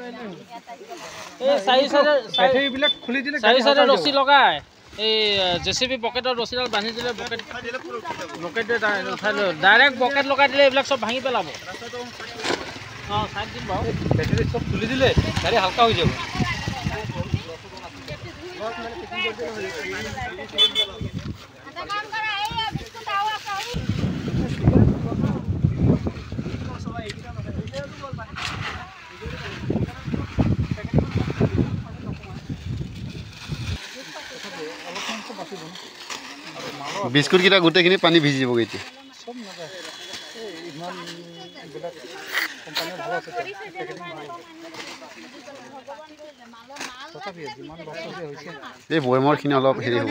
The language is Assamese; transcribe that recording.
এই চাৰি চাইডে ৰছী লগাই এই জেচিবি বকেটৰ ৰছীডাল বান্ধি দিলে বকেটে উঠাই লৈ ডাইৰেক্ট বকেট লগাই দিলে এইবিলাক চব ভাঙি পেলাব। অঁ চাইড দিম বাৰু বেটেৰী চব খুলি দিলে গাড়ী হালকা হৈ যাব। বিস্কুট কিটা গোটেইখিনি পানী ভিজি যাব এতিয়া। এই বৈমৰখিনি অলপ হেৰি হ'ব।